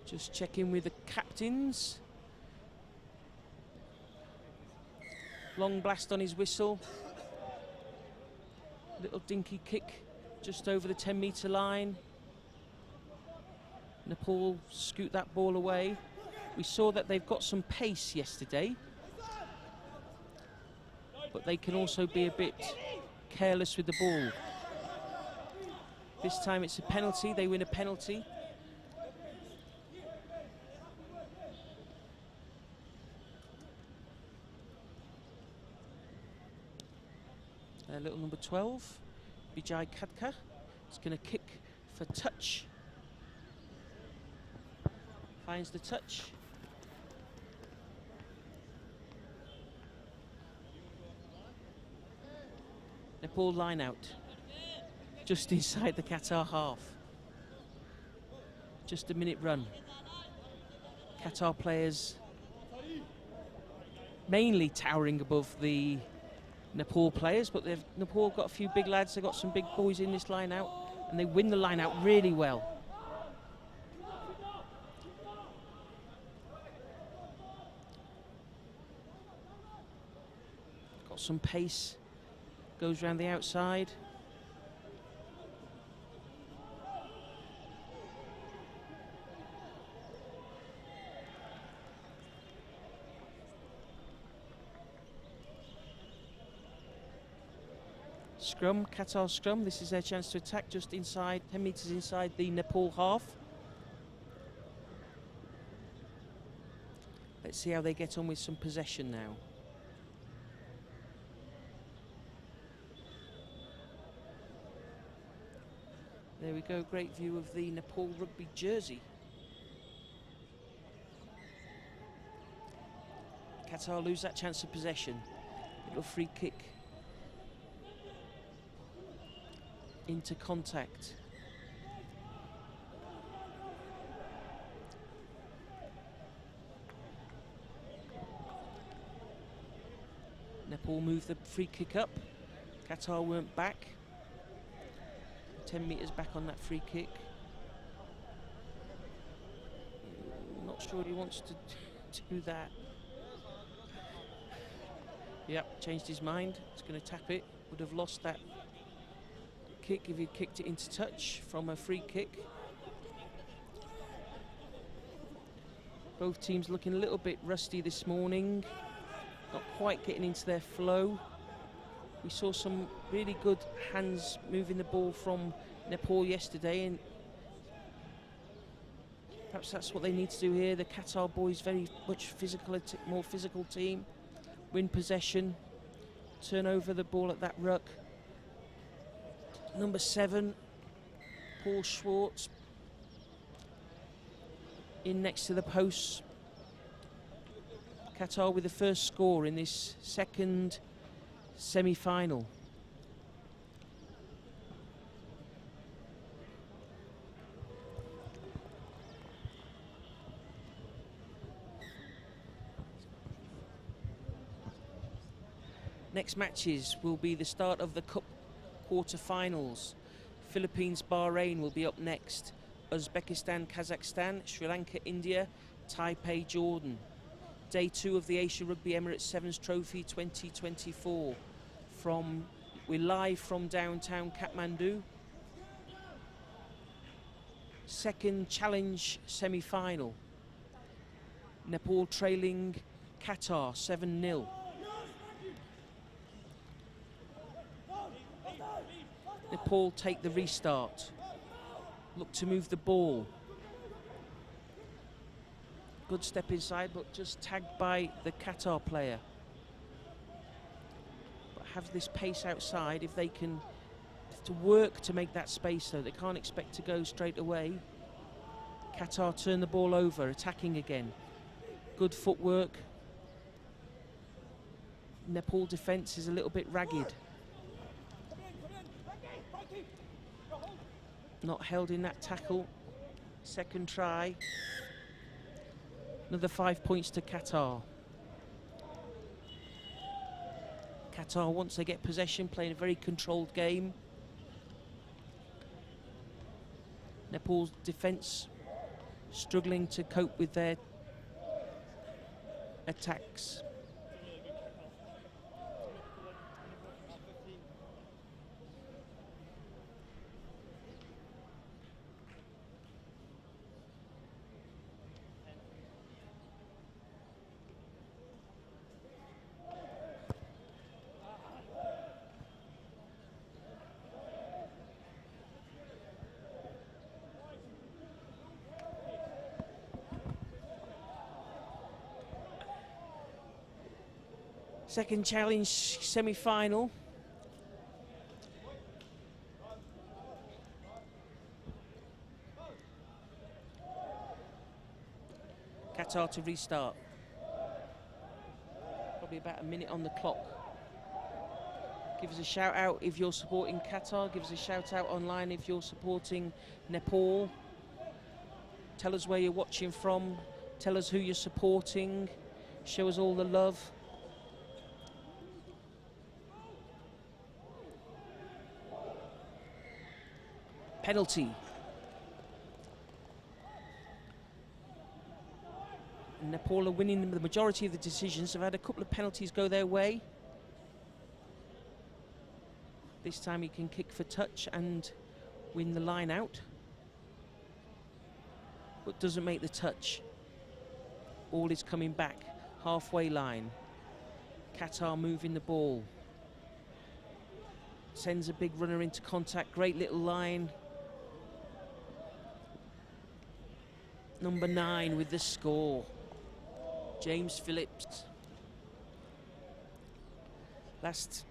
Just checking with the captains. Long blast on his whistle. Little dinky kick just over the 10-metre line. Nepal scoot that ball away. We saw that they've got some pace yesterday, but they can also be a bit careless with the ball. This time it's a penalty, they win a penalty. Little number 12, Vijay Khadka, is going to kick for touch. Finds the touch. Nepal line out. Just inside the Qatar half. Just a minute run. Qatar players mainly towering above the Nepal players, but Nepal got a few big lads, they've got some big boys in this line out, and they win the line out really well. Got some pace, goes round the outside. Scrum, Qatar scrum. This is their chance to attack just inside, 10 metres inside the Nepal half. Let's see how they get on with some possession now. There we go, great view of the Nepal rugby jersey. Qatar lose that chance of possession. Little free kick. Into contact. Nepal moved the free kick up. Qatar weren't back. 10 metres back on that free kick. Not sure he wants to do that. Yep, changed his mind. He's going to tap it. Would have lost that kick if he kicked it into touch from a free kick. Both teams looking a little bit rusty this morning, not quite getting into their flow. We saw some really good hands moving the ball from Nepal yesterday, and perhaps that's what they need to do here. The Qatar boys very much more physical team, win possession, turn over the ball at that ruck. Number 7, Paul Schwartz, in next to the posts. Qatar with the first score in this second semi-final. Next matches will be the start of the Cup quarter-finals. Philippines, Bahrain will be up next. Uzbekistan, Kazakhstan, Sri Lanka, India, Taipei, Jordan. Day 2 of the Asia Rugby Emirates Sevens Trophy 2024. We're live from downtown Kathmandu. Second challenge semi-final. Nepal trailing Qatar 7-0. Nepal take the restart. Look to move the ball. Good step inside, but just tagged by the Qatar player. But have this pace outside. If they can to work to make that space, though, they can't expect to go straight away. Qatar turn the ball over, attacking again. Good footwork. Nepal defence is a little bit ragged. Not held in that tackle. Second try. Another 5 points to Qatar. Qatar, once they get possession, playing a very controlled game. Nepal's defence struggling to cope with their attacks. Second challenge semi-final. Qatar to restart. Probably about a minute on the clock. Give us a shout out if you're supporting Qatar. Give us a shout out online if you're supporting Nepal. Tell us where you're watching from. Tell us who you're supporting. Show us all the love. Penalty. Nepal are winning the majority of the decisions. They've had a couple of penalties go their way. This time he can kick for touch and win the line out, but doesn't make the touch. Ball is coming back, halfway line. Qatar moving the ball. Sends a big runner into contact, great little line. Number 9 with the score. James Phillips. Last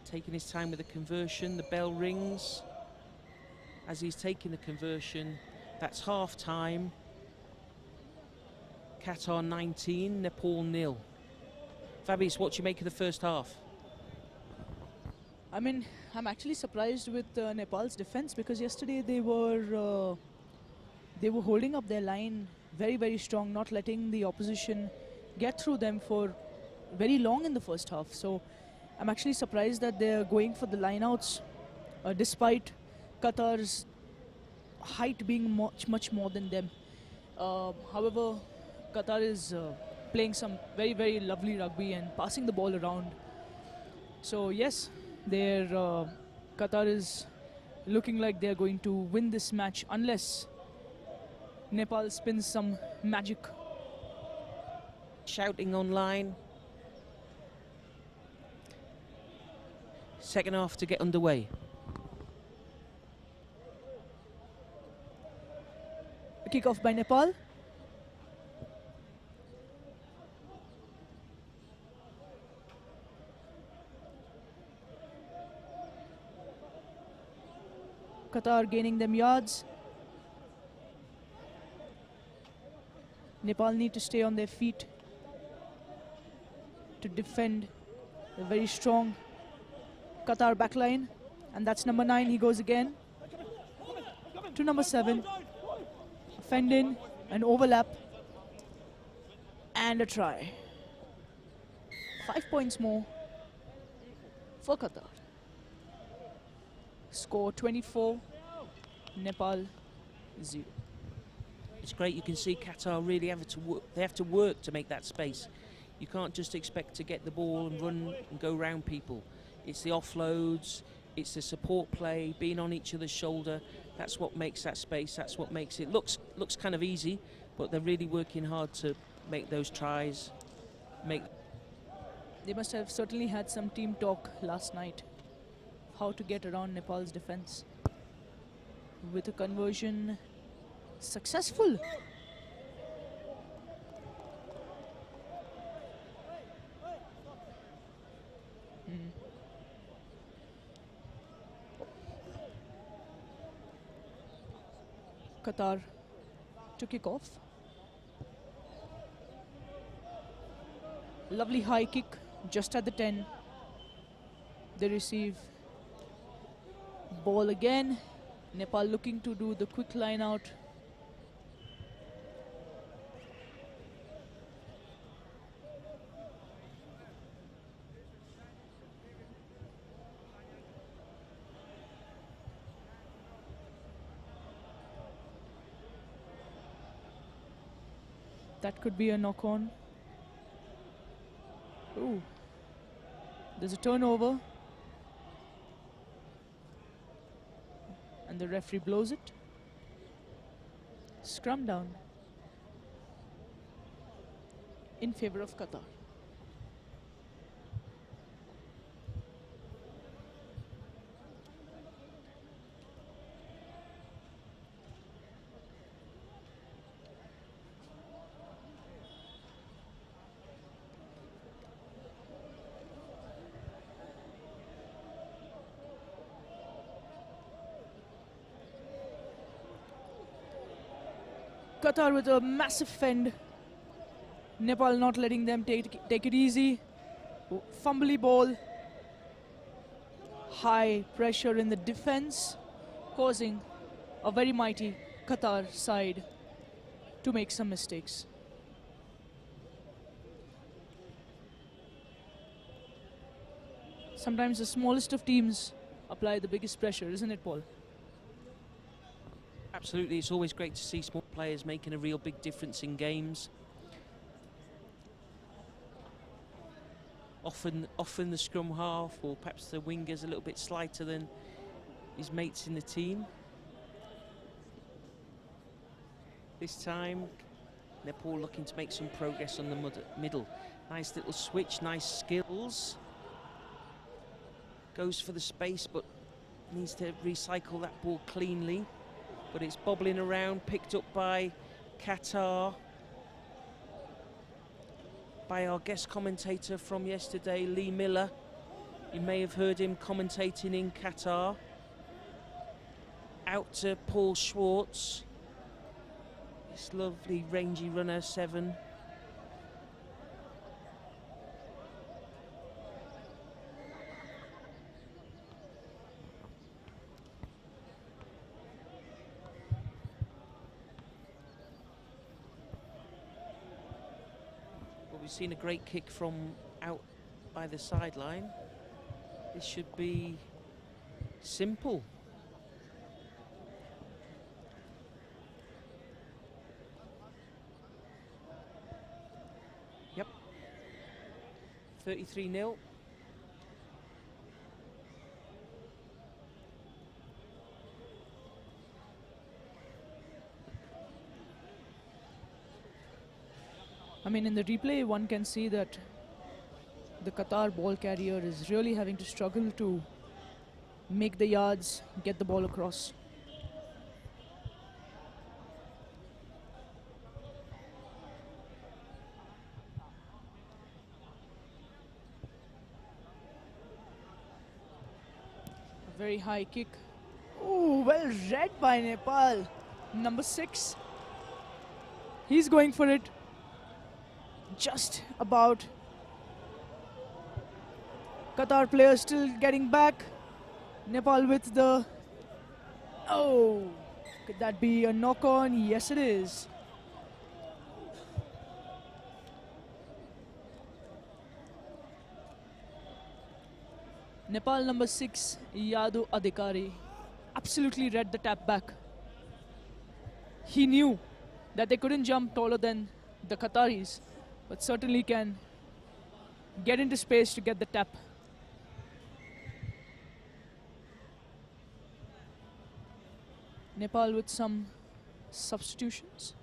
taking his time with the conversion. The bell rings as he's taking the conversion. That's half time. Qatar 19, Nepal 0. Fabrice, what do you make of the first half? I mean, I'm actually surprised with Nepal's defense, because yesterday they were holding up their line very, very strong, not letting the opposition get through them for very long in the first half. So I'm actually surprised that they're going for the lineouts, despite Qatar's height being much more than them. However, Qatar is playing some very, very lovely rugby and passing the ball around. So yes, Qatar is looking like they're going to win this match unless Nepal spins some magic. Shouting online. Second half to get underway. A kick-off by Nepal. Qatar gaining them yards. Nepal need to stay on their feet to defend a very strong Qatar backline. And that's number 9, he goes again. To number 7. Fend in, an overlap, and a try. 5 points more for Qatar. Score 24, Nepal 0. It's great, you can see Qatar really have to work. They have to work to make that space. You can't just expect to get the ball and run and go round people. It's the offloads, it's the support play, being on each other's shoulder. That's what makes that space, that's what makes it looks kind of easy, but they're really working hard to make those tries. They must have certainly had some team talk last night, how to get around Nepal's defense. With a conversion successful. Qatar to kick off. Lovely high kick just at the 10. They receive ball again. Nepal looking to do the quick line out. That could be a knock-on. Ooh. There's a turnover. And the referee blows it. Scrum down in favor of Qatar. Qatar with a massive fend. Nepal not letting them take it easy. Fumbly ball. High pressure in the defense, causing a very mighty Qatar side to make some mistakes. Sometimes the smallest of teams apply the biggest pressure, isn't it, Paul? Absolutely, it's always great to see small players making a real big difference in games. Often the scrum half, or perhaps the winger's a little bit slighter than his mates in the team. This time, Nepal looking to make some progress on the middle. Nice little switch, nice skills. Goes for the space, but needs to recycle that ball cleanly. But it's bobbling around, picked up by Qatar. By our guest commentator from yesterday, Lee Miller. You may have heard him commentating in Qatar. Out to Paul Schwartz. This lovely rangy runner, 7. We've seen a great kick from out by the sideline. This should be simple. Yep. 33-0. I mean, in the replay, one can see that the Qatar ball carrier is really having to struggle to make the yards, get the ball across. A very high kick. Oh, well read by Nepal. Number 6. He's going for it. Just about. Qatar players still getting back. Nepal with the... Oh, could that be a knock-on? Yes, it is. Nepal number 6, Yadu Adhikari, absolutely read the tap back. He knew that they couldn't jump taller than the Qataris, but certainly can get into space to get the tap. Nepal with some substitutions.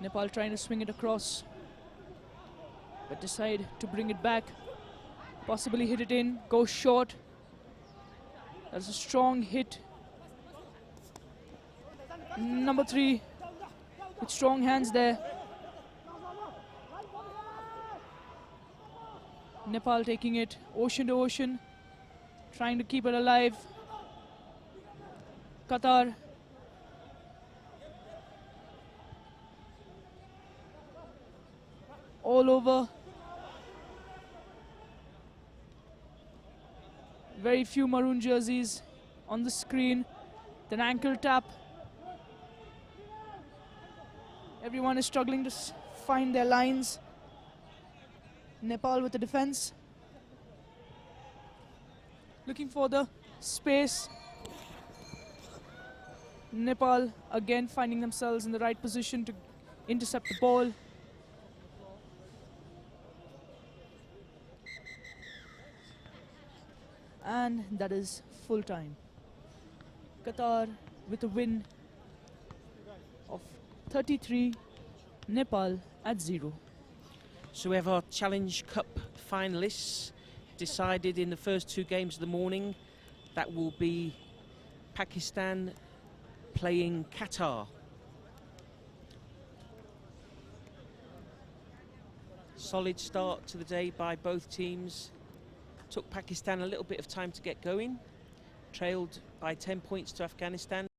Nepal trying to swing it across, but decide to bring it back, possibly hit it in, go short. That's a strong hit. Number 3 with strong hands there. Nepal taking it ocean to ocean, trying to keep it alive. Qatar. All over. Very few maroon jerseys on the screen. Then ankle tap. Everyone is struggling to find their lines. Nepal with the defense. Looking for the space. Nepal again finding themselves in the right position to intercept the ball. And that is full time. Qatar with a win of 33, Nepal at 0. So we have our Challenge Cup finalists decided in the first 2 games of the morning. That will be Pakistan playing Qatar. Solid start to the day by both teams. Took Pakistan a little bit of time to get going. Trailed by 10 points to Afghanistan.